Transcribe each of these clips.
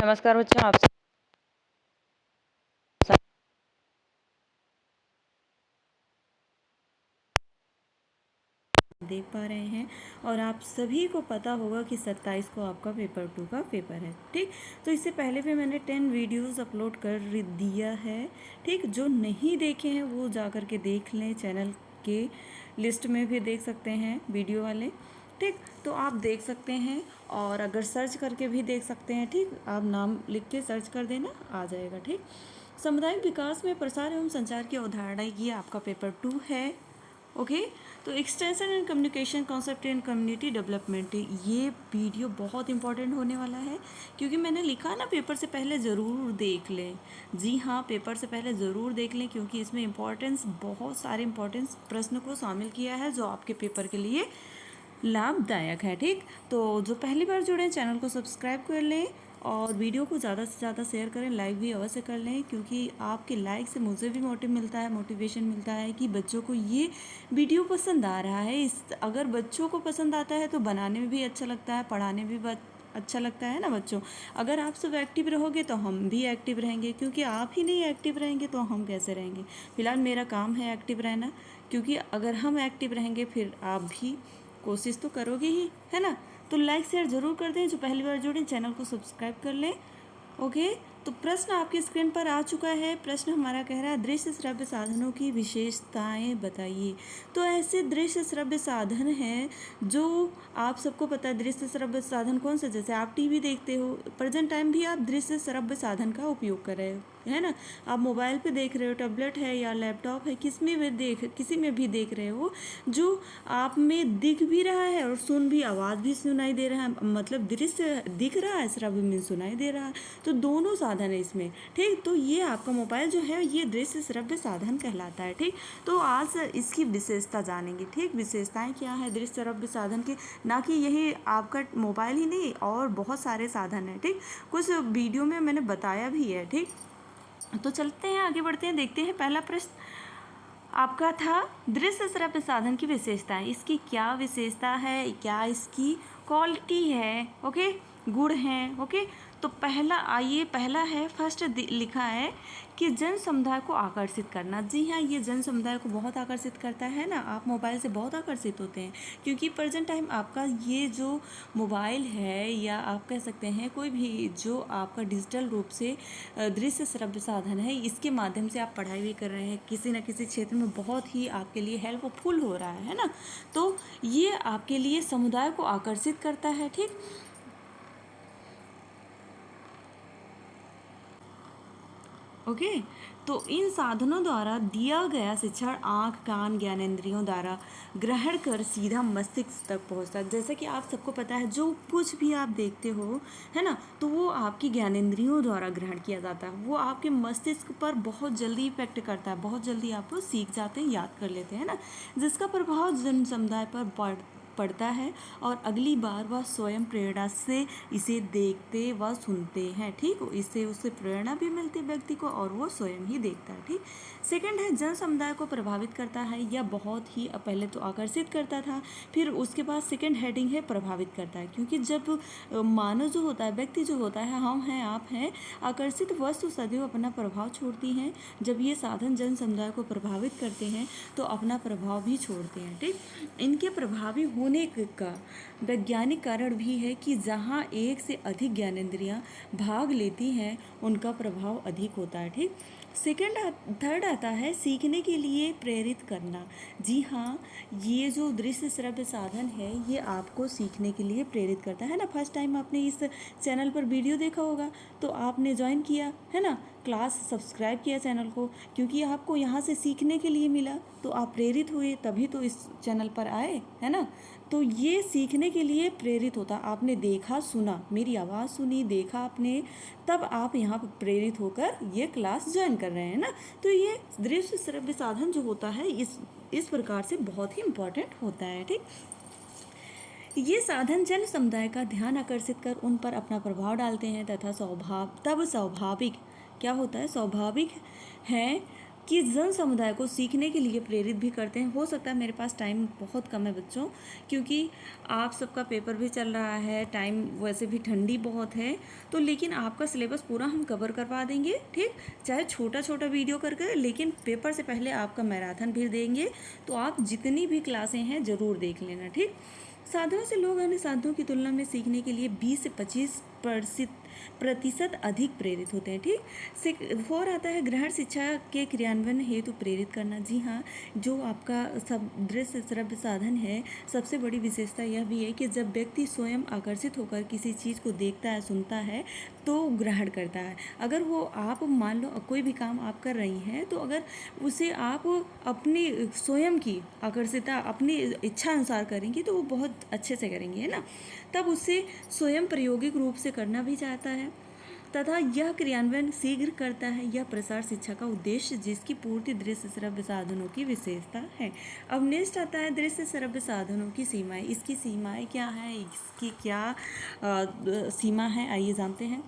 नमस्कार बच्चों, आप देख पा रहे हैं और आप सभी को पता होगा कि 27 को आपका पेपर 2 का पेपर है। ठीक, तो इससे पहले भी मैंने 10 वीडियोस अपलोड कर दिया है। ठीक, जो नहीं देखे हैं वो जा कर के देख लें, चैनल के लिस्ट में भी देख सकते हैं वीडियो वाले। ठीक, तो आप देख सकते हैं और अगर सर्च करके भी देख सकते हैं। ठीक, आप नाम लिख के सर्च कर देना, आ जाएगा। ठीक, सामुदायिक विकास में प्रसार एवं संचार की अवधारणा, ये आपका पेपर 2 है। ओके, तो extension and communication concept and community development, ये वीडियो बहुत इंपॉर्टेंट होने वाला है क्योंकि मैंने लिखा ना पेपर से पहले ज़रूर देख लें। जी हाँ, पेपर से पहले ज़रूर देख लें क्योंकि इसमें इम्पोर्टेंस, बहुत सारे इम्पोर्टेंस प्रश्न को शामिल किया है जो आपके पेपर के लिए लाभदायक है। ठीक, तो जो पहली बार जुड़े हैं चैनल को सब्सक्राइब कर लें और वीडियो को ज़्यादा से ज़्यादा शेयर करें, लाइक भी अवश्य कर लें क्योंकि आपके लाइक से मुझे भी मोटिवेशन मिलता है कि बच्चों को ये वीडियो पसंद आ रहा है। अगर बच्चों को पसंद आता है तो बनाने में भी अच्छा लगता है, पढ़ाने में भी अच्छा लगता है ना बच्चों। अगर आप सब एक्टिव रहोगे तो हम भी एक्टिव रहेंगे, क्योंकि आप ही नहीं एक्टिव रहेंगे तो हम कैसे रहेंगे। फिलहाल मेरा काम है एक्टिव रहना, क्योंकि अगर हम एक्टिव रहेंगे फिर आप भी कोशिश तो करोगे ही, है ना। तो लाइक शेयर ज़रूर कर दें, जो पहली बार जुड़े चैनल को सब्सक्राइब कर लें। ओके, तो प्रश्न आपकी स्क्रीन पर आ चुका है। प्रश्न हमारा कह रहा है दृश्य श्रव्य साधनों की विशेषताएं बताइए। तो ऐसे दृश्य श्रव्य साधन हैं जो आप सबको पता है। दृश्य श्रव्य साधन कौन से, जैसे आप टीवी देखते हो, प्रेजेंट टाइम भी आप दृश्य श्रव्य साधन का उपयोग कर रहे हो, है ना। आप मोबाइल पे देख रहे हो, टैबलेट है या लैपटॉप है, किसी में भी देख रहे हो, जो आप में दिख भी रहा है और सुन भी, आवाज़ भी सुनाई दे रहा है, मतलब दृश्य दिख रहा है, श्रव्य में सुनाई दे रहा है, तो दोनों साधन है इसमें। ठीक, तो ये आपका मोबाइल जो है ये दृश्य श्रव्य साधन कहलाता है। ठीक, तो आज इसकी विशेषता जानेंगे। ठीक, विशेषताएं क्या है दृश्य श्रव्य साधन की, ना कि यही आपका मोबाइल ही नहीं, और बहुत सारे साधन हैं। ठीक, कुछ वीडियो में मैंने बताया भी है। ठीक, तो चलते हैं, आगे बढ़ते हैं, देखते हैं। पहला प्रश्न आपका था दृश्य श्रव्य साधन की विशेषताएं। इसकी क्या विशेषता है, क्या इसकी क्वालिटी है, ओके, गुण हैं। ओके, तो पहला है, फर्स्ट लिखा है कि जन समुदाय को आकर्षित करना। जी हाँ, ये जन समुदाय को बहुत आकर्षित करता है ना। आप मोबाइल से बहुत आकर्षित होते हैं क्योंकि प्रेजेंट टाइम आपका ये जो मोबाइल है, या आप कह सकते हैं कोई भी जो आपका डिजिटल रूप से दृश्य श्रव्य साधन है, इसके माध्यम से आप पढ़ाई भी कर रहे हैं, किसी न किसी क्षेत्र में बहुत ही आपके लिए हेल्पफुल हो रहा है ना। तो ये आपके लिए समुदाय को आकर्षित करता है। ठीक, ओके, तो इन साधनों द्वारा दिया गया शिक्षण आँख कान ज्ञानेंद्रियों द्वारा ग्रहण कर सीधा मस्तिष्क तक पहुंचता है। जैसे कि आप सबको पता है, जो कुछ भी आप देखते हो, है ना, तो वो आपकी ज्ञानेंद्रियों द्वारा ग्रहण किया जाता है। वो आपके मस्तिष्क पर बहुत जल्दी इफेक्ट करता है, बहुत जल्दी आप वो सीख जाते हैं, याद कर लेते हैं ना, जिसका प्रभाव जन समुदाय पर पड़ता है और अगली बार वह स्वयं प्रेरणा से इसे देखते व सुनते हैं। ठीक, इससे उससे प्रेरणा भी मिलती है व्यक्ति को और वो स्वयं ही देखता है। ठीक, सेकंड है जन समुदाय को प्रभावित करता है, या बहुत ही पहले तो आकर्षित करता था, फिर उसके बाद सेकंड हेडिंग है प्रभावित करता है। क्योंकि जब मानव जो होता है, व्यक्ति जो होता है, हम हैं आप हैं, आकर्षित वस्तु सदैव अपना प्रभाव छोड़ती हैं। जब ये साधन जन समुदाय को प्रभावित करते हैं तो अपना प्रभाव भी छोड़ते हैं। ठीक, इनके प्रभावी होने का वैज्ञानिक कारण भी है कि जहाँ एक से अधिक ज्ञानेंद्रियाँ भाग लेती हैं उनका प्रभाव अधिक होता है। ठीक, थर्ड आता है सीखने के लिए प्रेरित करना। जी हाँ, ये जो दृश्य श्रव्य साधन है ये आपको सीखने के लिए प्रेरित करता है ना। फर्स्ट टाइम आपने इस चैनल पर वीडियो देखा होगा तो आपने ज्वाइन किया है ना, क्लास सब्सक्राइब किया चैनल को, क्योंकि आपको यहाँ से सीखने के लिए मिला, तो आप प्रेरित हुए, तभी तो इस चैनल पर आए, है ना। तो ये सीखने के लिए प्रेरित होता, आपने देखा सुना, मेरी आवाज़ सुनी, देखा आपने, तब आप यहाँ पर प्रेरित होकर ये क्लास ज्वाइन कर रहे हैं ना। तो ये दृश्य श्रव्य साधन जो होता है इस प्रकार से बहुत ही इम्पोर्टेंट होता है। ठीक, ये साधन जन समुदाय का ध्यान आकर्षित कर उन पर अपना प्रभाव डालते हैं तथा स्वाभाविक क्या होता है, स्वाभाविक है कि जन समुदाय को सीखने के लिए प्रेरित भी करते हैं। हो सकता है मेरे पास टाइम बहुत कम है बच्चों, क्योंकि आप सबका पेपर भी चल रहा है, टाइम वैसे भी ठंडी बहुत है, तो लेकिन आपका सिलेबस पूरा हम कवर करवा देंगे, ठीक, चाहे छोटा छोटा वीडियो करके, लेकिन पेपर से पहले आपका मैराथन भी देंगे, तो आप जितनी भी क्लासें हैं ज़रूर देख लेना, ठीक। साधनों से लोग अन्य साधनों की तुलना में सीखने के लिए 20 से 25% अधिक प्रेरित होते हैं, ठीक। 4 आता है ग्रहण शिक्षा के क्रियान्वयन हेतु प्रेरित करना। जी हाँ, जो आपका सब दृश्य श्रव्य साधन है, सबसे बड़ी विशेषता यह भी है कि जब व्यक्ति स्वयं आकर्षित होकर किसी चीज़ को देखता है, सुनता है, तो ग्रहण करता है। अगर वो आप मान लो कोई भी काम आप कर रही हैं, तो अगर उसे आप अपनी स्वयं की आकर्षिता अपनी इच्छा अनुसार करेंगी, तो वो बहुत अच्छे से करेंगी, है ना। तब उसे स्वयं प्रायोगिक रूप से करना भी चाहता है तथा यह क्रियान्वयन शीघ्र करता है। यह प्रसार शिक्षा का उद्देश्य, जिसकी पूर्ति दृश्य श्रव्य साधनों की विशेषता है। अब नेक्स्ट आता है दृश्य श्रव्य साधनों की सीमाएं। इसकी सीमाएं क्या है, इसकी क्या सीमा है, आइए जानते हैं।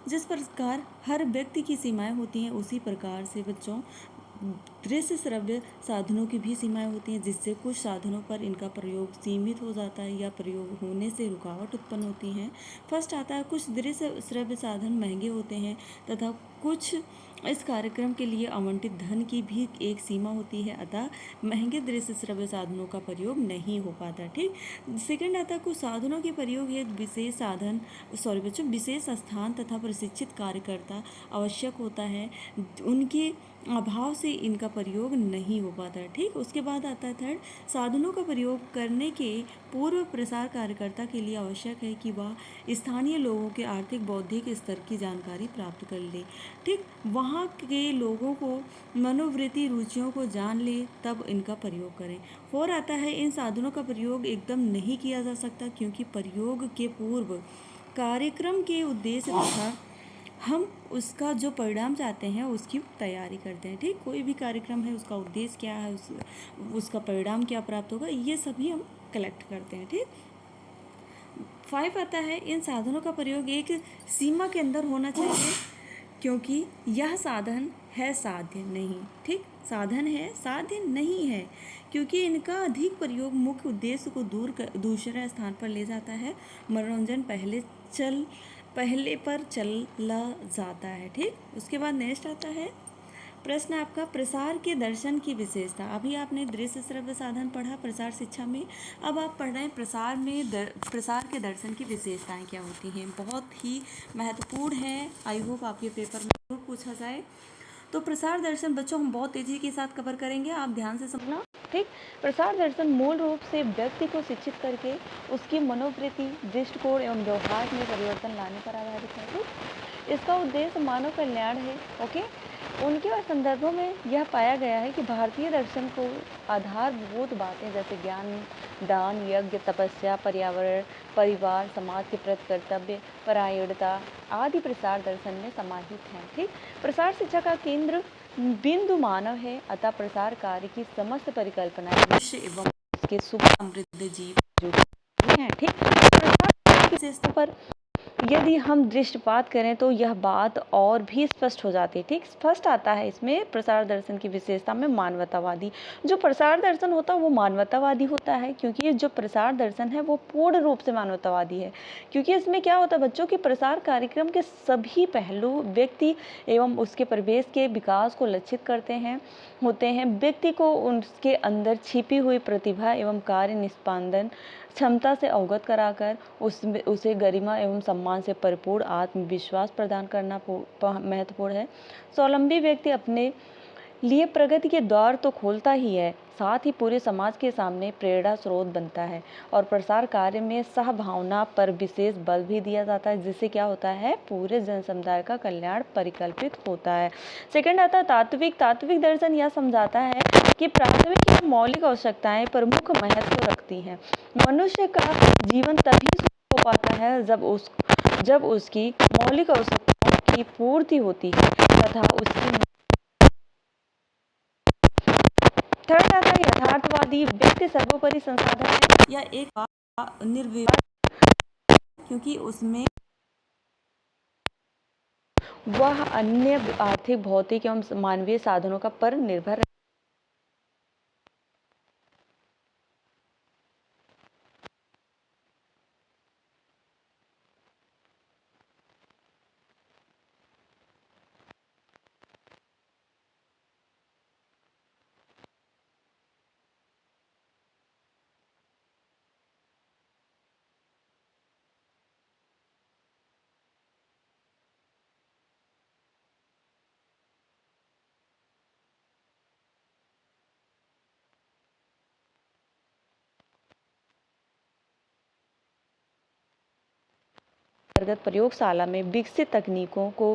जिस प्रकार हर व्यक्ति की सीमाएं होती हैं, उसी प्रकार से बच्चों दृश्य श्रव्य साधनों की भी सीमाएं होती हैं, जिससे कुछ साधनों पर इनका प्रयोग सीमित हो जाता है या प्रयोग होने से रुकावट उत्पन्न होती हैं। फर्स्ट आता है कुछ दृश्य श्रव्य साधन महंगे होते हैं तथा कुछ इस कार्यक्रम के लिए आवंटित धन की भी एक सीमा होती है, अतः महंगे दृश्य श्रव्य साधनों का प्रयोग नहीं हो पाता, ठीक। सेकंड आता है कुछ साधनों के प्रयोग हेतु विशेष साधन बच्चों विशेष स्थान तथा प्रशिक्षित कार्यकर्ता आवश्यक होता है, उनके अभाव से इनका प्रयोग नहीं हो पाता, ठीक। उसके बाद आता है थर्ड, साधनों का प्रयोग करने के पूर्व प्रसार कार्यकर्ता के लिए आवश्यक है कि वह स्थानीय लोगों के आर्थिक बौद्धिक स्तर की जानकारी प्राप्त कर ले, ठीक, वहाँ के लोगों को मनोवृत्ति रुचियों को जान ले, तब इनका प्रयोग करें। 4 आता है इन साधनों का प्रयोग एकदम नहीं किया जा सकता, क्योंकि प्रयोग के पूर्व कार्यक्रम के उद्देश्य तथा हम उसका जो परिणाम चाहते हैं उसकी तैयारी करते हैं, ठीक। कोई भी कार्यक्रम है, उसका उद्देश्य क्या है, उसका परिणाम क्या प्राप्त होगा, ये सभी हम कलेक्ट करते हैं, ठीक। 5 आता है इन साधनों का प्रयोग एक सीमा के अंदर होना चाहिए, क्योंकि यह साधन है साध्य नहीं, ठीक, साधन है साध्य नहीं है, क्योंकि इनका अधिक प्रयोग मुख्य उद्देश्य को दूसरे स्थान पर ले जाता है। मनोरंजन पहले पर चला जाता है, ठीक। उसके बाद नेक्स्ट आता है प्रश्न आपका प्रसार के दर्शन की विशेषता। अभी आपने दृश्य श्रव्य साधन पढ़ा प्रसार शिक्षा में, अब आप पढ़ रहे हैं प्रसार में प्रसार के दर्शन की विशेषताएं क्या होती हैं। बहुत ही महत्वपूर्ण है, आई होप आपके पेपर में जरूर पूछा जाए। तो प्रसार दर्शन बच्चों हम बहुत तेजी के साथ कवर करेंगे, आप ध्यान से समझना, ठीक। प्रसार दर्शन मूल रूप से व्यक्ति को शिक्षित करके उसकी मनोवृत्ति, दृष्टिकोण एवं व्यवहार में परिवर्तन लाने पर आधारित है, ठीक। इसका उद्देश्य मानव कल्याण है, ओके। उनके संदर्भों में यह पाया गया है कि भारतीय दर्शन को आधारभूत बातें जैसे ज्ञान, दान, यज्ञ, तपस्या, पर्यावरण, परिवार, समाज के प्रति कर्तव्य, परायणता आदि प्रसार दर्शन में समाहित हैं, ठीक। प्रसार शिक्षा का केंद्र बिंदु मानव है, अतः प्रसार कार्य की समस्त परिकल्पनाएं मनुष्य एवं उसके सुख समृद्ध जीव जुड़ी हैं, ठीक। प्रसार की विशेषता पर यदि हम दृष्टिपात करें तो यह बात और भी स्पष्ट हो जाती है, ठीक। फर्स्ट आता है इसमें प्रसार दर्शन की विशेषता में मानवतावादी। जो प्रसार दर्शन होता है वो मानवतावादी होता है, क्योंकि ये जो प्रसार दर्शन है वो पूर्ण रूप से मानवतावादी है, क्योंकि इसमें क्या होता है बच्चों की प्रसार कार्यक्रम के सभी पहलू व्यक्ति एवं उसके परिवेश के विकास को लक्षित करते हैं होते हैं। व्यक्ति को उसके अंदर छिपी हुई प्रतिभा एवं कार्य निष्पादन क्षमता से अवगत कराकर उसे गरिमा एवं सम्मान से परिपूर्ण आत्मविश्वास प्रदान करना महत्वपूर्ण है। स्वावलंबी व्यक्ति अपने लिए प्रगति के द्वार तो खोलता ही है, साथ ही पूरे समाज के सामने प्रेरणा स्रोत बनता है। और प्रसार कार्य में सहभावना पर विशेष बल भी दिया जाता है, जिससे क्या होता है पूरे जन समुदाय का कल्याण परिकल्पित होता है। सेकंड आता है तात्विक। तात्विक दर्शन यह समझाता है कि प्राथमिक या मौलिक आवश्यकताएं प्रमुख महत्व रखती हैं। मनुष्य का जीवन तभी हो पाता है जब उसकी मौलिक आवश्यकताओं की पूर्ति होती है तथा उसकी। थर्ड आता है यथार्थवादी। व्यक्ति सर्वोपरि संसाधन है या एक निर्विवाद, क्योंकि उसमें वह अन्य आर्थिक, भौतिक एवं मानवीय साधनों का पर निर्भर अंतर्गत प्रयोगशाला में विकसित तकनीकों को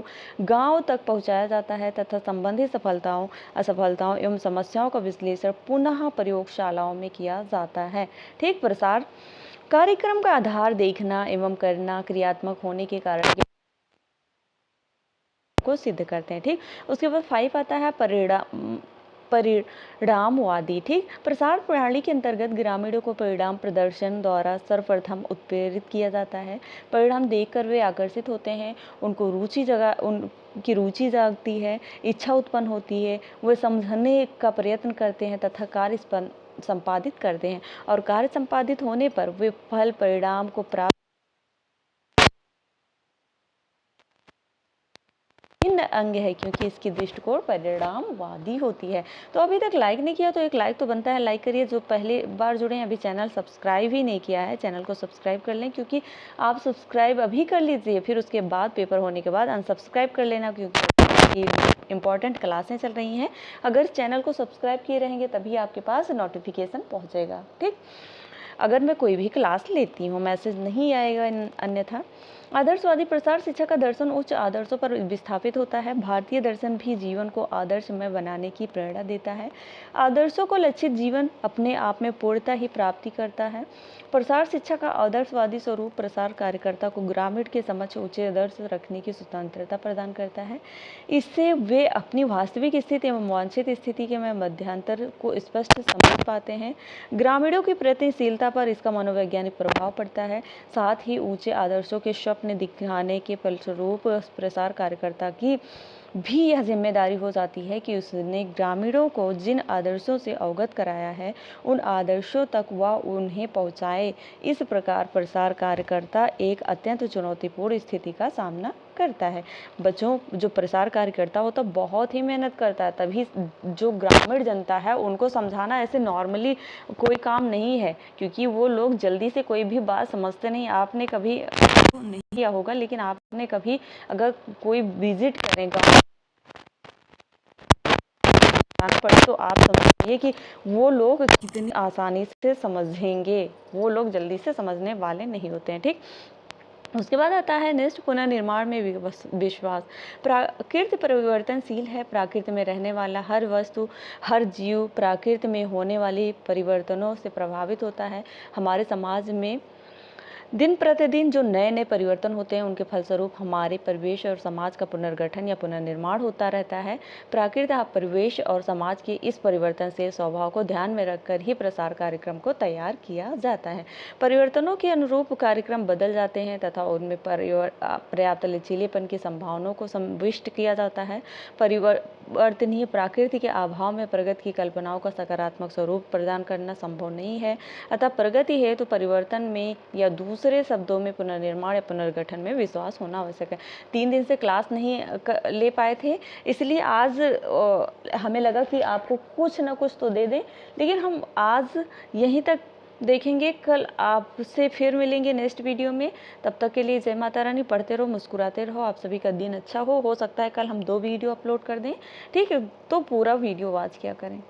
गांव तक पहुंचाया जाता है तथा संबंधित सफलताओं, असफलताओं एवं समस्याओं का विश्लेषण पुनः प्रयोगशालाओं में किया जाता है। ठीक, प्रसार कार्यक्रम का आधार देखना एवं करना क्रियात्मक होने के कारण को सिद्ध करते हैं। ठीक, उसके बाद 5 आता है परिणामवादी। ठीक, प्रसार प्रणाली के अंतर्गत ग्रामीणों को परिणाम प्रदर्शन द्वारा सर्वप्रथम उत्प्रेरित किया जाता है। परिणाम देखकर वे आकर्षित होते हैं, उनकी रुचि जागती है, इच्छा उत्पन्न होती है, वे समझने का प्रयत्न करते हैं तथा कार्य संपादित करते हैं और कार्य संपादित होने पर वे फल परिणाम को प्राप्त अंग है, क्योंकि इसकी दृष्टिकोण परिणामवादी होती है। तो अभी तक लाइक नहीं किया तो एक लाइक तो बनता है, लाइक करिए। जो पहली बार जुड़े हैं, अभी चैनल सब्सक्राइब ही नहीं किया है, चैनल को सब्सक्राइब कर लें, क्योंकि आप सब्सक्राइब अभी कर लीजिए, फिर उसके बाद पेपर होने के बाद अनसब्सक्राइब कर लेना, क्योंकि इंपॉर्टेंट क्लासें चल रही हैं। अगर चैनल को सब्सक्राइब किए रहेंगे तभी आपके पास नोटिफिकेशन पहुँचेगा। ठीक, अगर मैं कोई भी क्लास लेती हूँ मैसेज नहीं आएगा अन्यथा। आदर्शवादी प्रसार शिक्षा का दर्शन उच्च आदर्शों पर विस्थापित होता है। भारतीय दर्शन भी जीवन को आदर्शमय बनाने की प्रेरणा देता है। आदर्शों को लक्षित जीवन अपने आप में पूर्णता ही प्राप्ति करता है। प्रसार शिक्षा का आदर्शवादी स्वरूप प्रसार कार्यकर्ता को ग्रामीण के समक्ष उच्च आदर्श रखने की स्वतंत्रता प्रदान करता है। इससे वे अपनी वास्तविक स्थिति एवं वांछित स्थिति के मध्यांतर को स्पष्ट समझ पाते हैं। ग्रामीणों की प्रयत्नशीलता पर इसका मनोवैज्ञानिक प्रभाव पड़ता है। साथ ही ऊंचे आदर्शों के स्वप्न दिखाने के फलस्वरूप प्रसार कार्यकर्ता की भी यह जिम्मेदारी हो जाती है कि उसने ग्रामीणों को जिन आदर्शों से अवगत कराया है उन आदर्शों तक वह उन्हें पहुंचाए। इस प्रकार प्रसार कार्यकर्ता एक अत्यंत चुनौतीपूर्ण स्थिति का सामना करता है। बच्चों, जो प्रसार कार्यकर्ता होता है बहुत ही मेहनत करता है, तभी जो ग्रामीण जनता है उनको समझाना ऐसे नॉर्मली कोई काम नहीं है, क्योंकि वो लोग जल्दी से कोई भी बात समझते नहीं। आपने कभी नहीं किया होगा, लेकिन आपने कभी अगर कोई विजिट करेगा पड़े तो आप समझिए कि वो लोग कितनी आसानी से समझेंगे, वो लोग जल्दी से समझने वाले नहीं होते हैं। ठीक, उसके बाद आता है नेक्स्ट, पुनर्निर्माण में विश्वास। प्रकृति परिवर्तनशील है। प्रकृति में रहने वाला हर वस्तु, हर जीव प्रकृति में होने वाली परिवर्तनों से प्रभावित होता है। हमारे समाज में दिन प्रतिदिन जो नए नए परिवर्तन होते हैं उनके फलस्वरूप हमारे परिवेश और समाज का पुनर्गठन या पुनर्निर्माण होता रहता है। प्रकृति, परिवेश और समाज के इस परिवर्तनशील स्वभाव को ध्यान में रखकर ही प्रसार कार्यक्रम को तैयार किया जाता है। परिवर्तनों के अनुरूप कार्यक्रम बदल जाते हैं तथा उनमें पर्याप्त लचीलेपन की संभावनाओं को समाविष्ट किया जाता है। परिवर्तनीय प्रकृति के अभाव में प्रगति की कल्पनाओं का सकारात्मक स्वरूप प्रदान करना संभव नहीं है। अतः प्रगति है तो परिवर्तन में या दूसरे शब्दों में पुनर्निर्माण या पुनर्गठन में विश्वास होना आवश्यक है। 3 दिन से क्लास नहीं ले पाए थे, इसलिए आज हमें लगा कि आपको कुछ ना कुछ तो दे दें, लेकिन हम आज यहीं तक देखेंगे। कल आपसे फिर मिलेंगे नेक्स्ट वीडियो में। तब तक के लिए जय माता रानी। पढ़ते रहो, मुस्कुराते रहो। आप सभी का दिन अच्छा हो सकता है कल हम 2 वीडियो अपलोड कर दें। ठीक है, तो पूरा वीडियो वॉच किया करें।